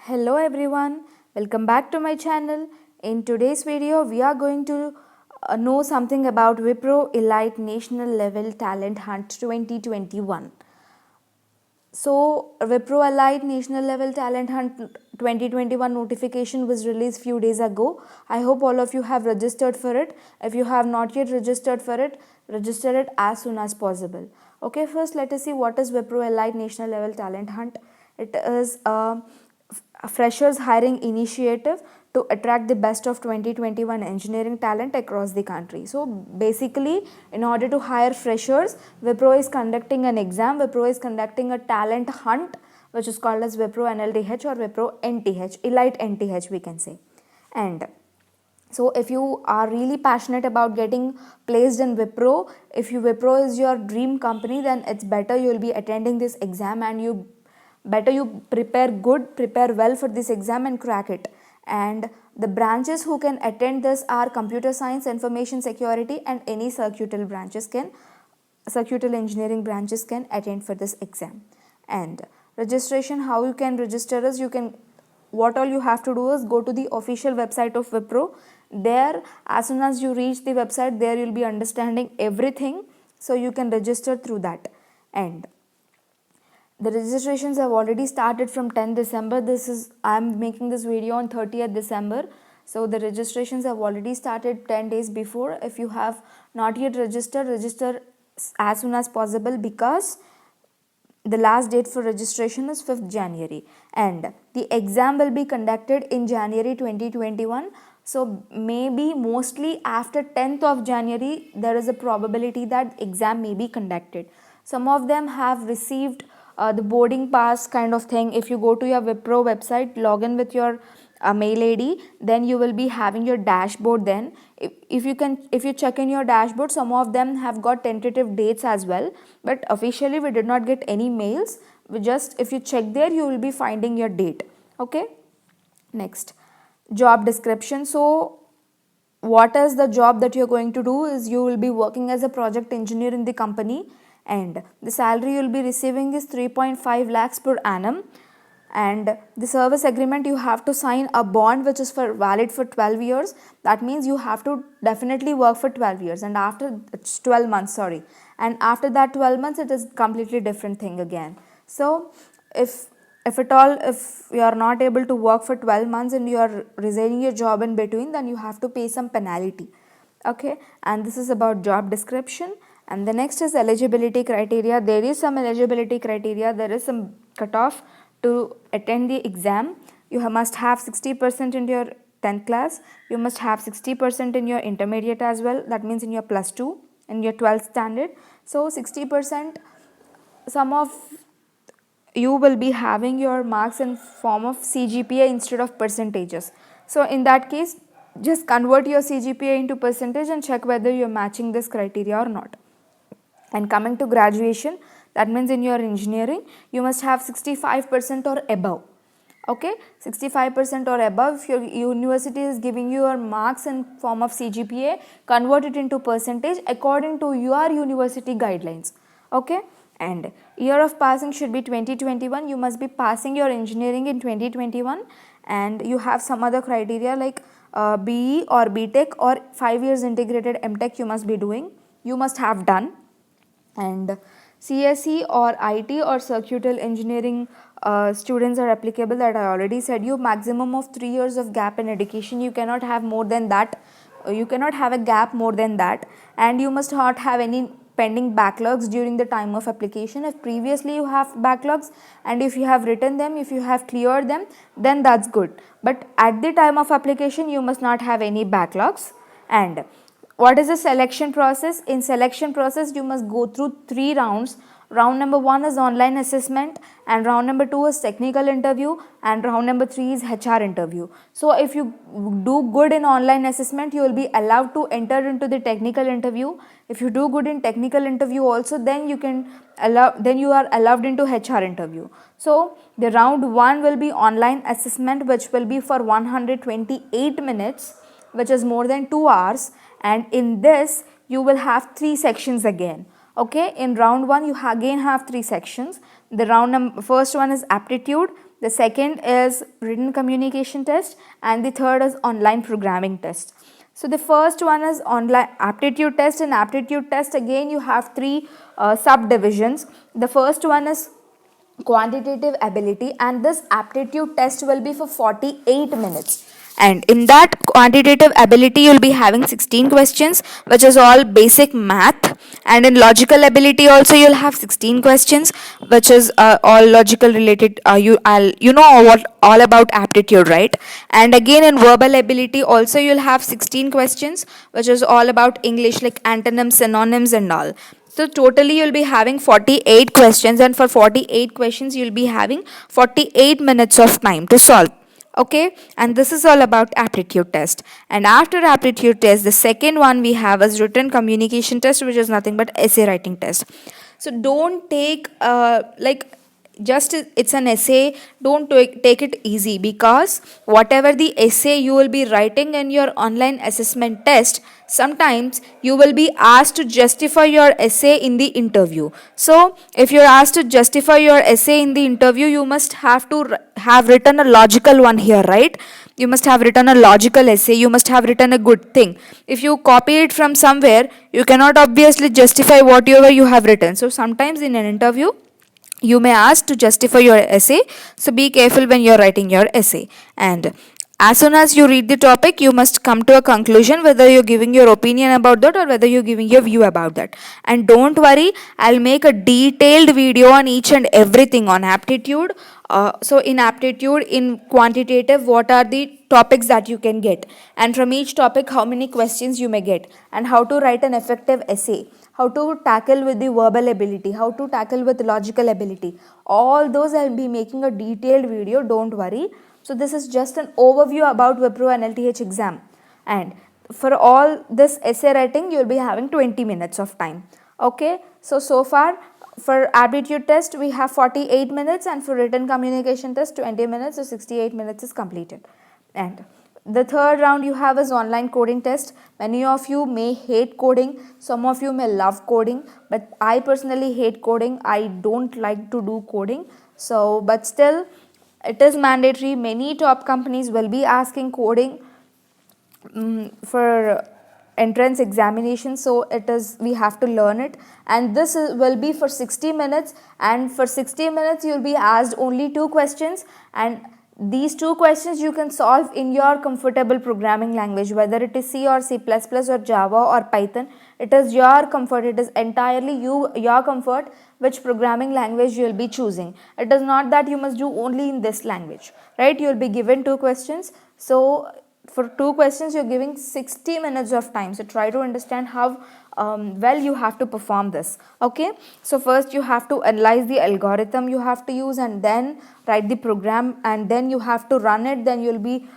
Hello everyone, welcome back to my channel. In today's video, we are going to know something about WIPRO Elite National Level Talent Hunt 2021. So, WIPRO Elite National Level Talent Hunt 2021 notification was released few days ago. I hope all of you have registered for it. If you have not yet registered for it, register it as soon as possible. Okay, first let us see what is WIPRO Elite National Level Talent Hunt. It is a freshers hiring initiative to attract the best of 2021 engineering talent across the country. So basically, in order to hire freshers, WIPRO is conducting an exam. WIPRO is conducting a talent hunt, which is called as WIPRO NLTH or WIPRO NTH, Elite NTH we can say. And so if you are really passionate about getting placed in WIPRO, if WIPRO is your dream company, then it's better you will be attending this exam, and you prepare well for this exam and crack it. And the branches who can attend this are computer science, information security, and any circuital engineering branches can attend for this exam. And registration, how you can register is, what all you have to do is go to the official website of WIPRO. There, as soon as you reach the website, there you'll be understanding everything, so you can register through that. And the registrations have already started from 10 December. I am making this video on 30th December. So the registrations have already started 10 days before. If you have not yet registered, register as soon as possible, because the last date for registration is 5th January, and the exam will be conducted in January 2021. So maybe mostly after 10th of January, there is a probability that exam may be conducted. Some of them have received the boarding pass kind of thing. If you go to your WIPRO website, log in with your mail ID, then you will be having your dashboard. Then if you check in your dashboard, some of them have got tentative dates as well, but officially we did not get any mails. If you check there, you will be finding your date. Okay, next, job description. So what is the job that you're going to do is, you will be working as a project engineer in the company, and the salary you'll be receiving is 3.5 lakhs per annum. And the service agreement, you have to sign a bond which is valid for 12 years. That means you have to definitely work for 12 years, and after it's 12 months, sorry, and after that 12 months it is completely different thing again. So if you are not able to work for 12 months and you are resigning your job in between, then you have to pay some penalty. Okay, and this is about job description. And the next is eligibility criteria. There is some eligibility criteria. There is some cutoff to attend the exam. You must have 60% in your 10th class. You must have 60% in your intermediate as well. That means in your plus 2, in your 12th standard. So 60%, some of you will be having your marks in form of CGPA instead of percentages. So in that case, just convert your CGPA into percentage and check whether you're matching this criteria or not. And coming to graduation, that means in your engineering, you must have 65% or above. Okay, 65% or above. If your university is giving you your marks in form of CGPA, convert it into percentage according to your university guidelines. Okay, and year of passing should be 2021. You must be passing your engineering in 2021, and you have some other criteria like BE or BTech or 5 years integrated MTech you must be doing. You must have done. And CSE or IT or circuital engineering students are applicable, that I already said you. Maximum of 3 years of gap in education. You cannot have more than that. You cannot have a gap more than that, and you must not have any pending backlogs during the time of application. If previously you have backlogs, and if you have written them, if you have cleared them, then that's good. But at the time of application, you must not have any backlogs. And what is the selection process? In selection process, you must go through 3 rounds. Round number 1 is online assessment, and round number 2 is technical interview, and round number 3 is HR interview. So if you do good in online assessment, you will be allowed to enter into the technical interview. If you do good in technical interview also, then you are allowed into HR interview. So the round 1 will be online assessment, which will be for 128 minutes, which is more than 2 hours. And in this, you will have 3 sections again. Okay, in round 1 you again have 3 sections. The first one is aptitude, the second is written communication test, and the third is online programming test. So the first one is online aptitude test. In aptitude test, again you have three subdivisions. The first one is quantitative ability, and this aptitude test will be for 48 minutes, and in that quantitative ability you'll be having 16 questions, which is all basic math. And in logical ability also you'll have 16 questions, which is all logical related. You know what all about aptitude, right? And again in verbal ability also you'll have 16 questions, which is all about English, like antonyms, synonyms and all. So totally you'll be having 48 questions, and for 48 questions you'll be having 48 minutes of time to solve. Okay, and this is all about aptitude test. And after aptitude test, the second one we have is written communication test, which is nothing but essay writing test. So don't take like just it's an essay, don't take it easy, because whatever the essay you will be writing in your online assessment test, sometimes you will be asked to justify your essay in the interview. So if you're asked to justify your essay in the interview, you must have to have written a logical one here, right? You must have written a logical essay, you must have written a good thing. If you copy it from somewhere, you cannot obviously justify whatever you have written. So sometimes in an interview you may ask to justify your essay, so be careful when you're writing your essay. And as soon as you read the topic, you must come to a conclusion whether you're giving your opinion about that or whether you're giving your view about that. And don't worry, I'll make a detailed video on each and everything on aptitude. So in aptitude, in quantitative, what are the topics that you can get, and from each topic how many questions you may get, and how to write an effective essay, how to tackle with the verbal ability, how to tackle with logical ability. All those I'll be making a detailed video, don't worry. So this is just an overview about WIPRO NLTH exam. And for all this essay writing, you'll be having 20 minutes of time. Okay, so far for aptitude test we have 48 minutes, and for written communication test 20 minutes, so 68 minutes is completed. And the third round you have is online coding test. Many of you may hate coding, some of you may love coding, but I personally hate coding. I don't like to do coding. So but still it is mandatory. Many top companies will be asking coding for entrance examination, so it is, we have to learn it. And this will be for 60 minutes, and for 60 minutes you'll be asked only 2 questions, and these 2 questions you can solve in your comfortable programming language, whether it is C or C++ or Java or Python. It is your comfort, it is entirely your comfort which programming language you will be choosing. It is not that you must do only in this language, right? You will be given 2 questions, so for 2 questions you're giving 60 minutes of time. So try to understand how well you have to perform this. Okay, so first you have to analyze the algorithm you have to use, and then write the program, and then you have to run it. Then you'll be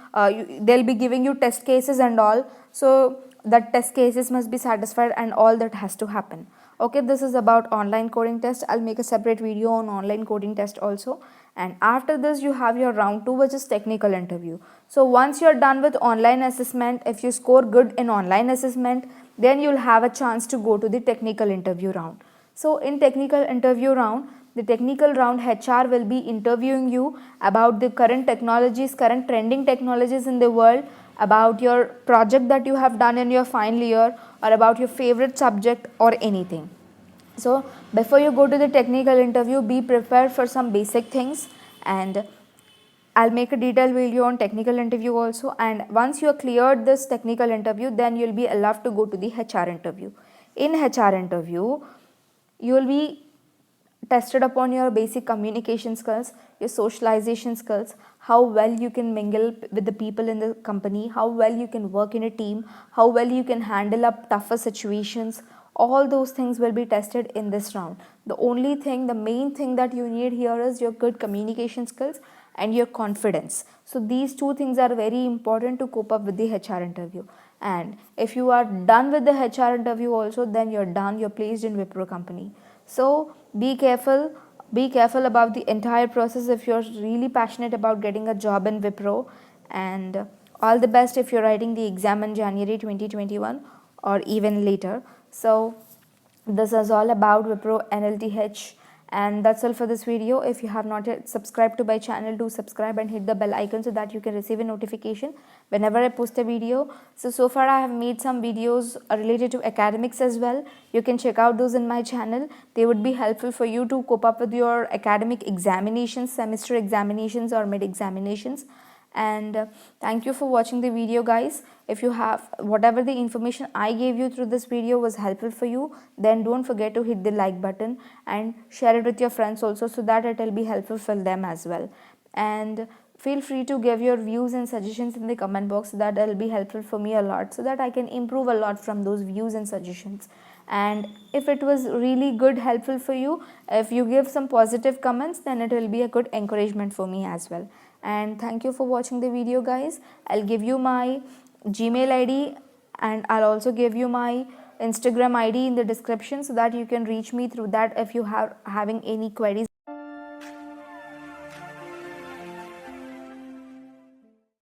they'll be giving you test cases and all, so that test cases must be satisfied, and all that has to happen. Okay, this is about online coding test. I'll make a separate video on online coding test also. And after this you have your round 2, which is technical interview. So once you're done with online assessment, if you score good in online assessment, then you'll have a chance to go to the technical interview round. So in technical interview round, the technical round, HR will be interviewing you about the current technologies, current trending technologies in the world, about your project that you have done in your final year, or about your favorite subject or anything. So before you go to the technical interview, be prepared for some basic things, and I'll make a detailed video on technical interview also. And once you have cleared this technical interview, then you'll be allowed to go to the HR interview. In HR interview, you will be tested upon your basic communication skills, your socialization skills, how well you can mingle with the people in the company, how well you can work in a team, how well you can handle up tougher situations. All those things will be tested in this round. The main thing that you need here is your good communication skills and your confidence. So these 2 things are very important to cope up with the HR interview. And if you are done with the HR interview also, then you're done, you're placed in WIPRO company. So be careful about the entire process if you're really passionate about getting a job in WIPRO. And all the best if you're writing the exam in January 2021 or even later. So this is all about WIPRO NLTH, And that's all for this video. If you have not yet subscribed to my channel, do subscribe and hit the bell icon so that you can receive a notification whenever I post a video. So far I have made some videos related to academics as well. You can check out those in my channel. They would be helpful for you to cope up with your academic examinations, semester examinations or mid examinations. And thank you for watching the video, guys. If you have whatever the information I gave you through this video was helpful for you, then don't forget to hit the like button and share it with your friends also, so that it will be helpful for them as well. And feel free to give your views and suggestions in the comment box, so that will be helpful for me a lot, so that I can improve a lot from those views and suggestions. And if it was really good, helpful for you, if you give some positive comments, then it will be a good encouragement for me as well. And thank you for watching the video, guys. I'll give you my Gmail ID and I'll also give you my Instagram ID in the description, so that you can reach me through that if you have having any queries.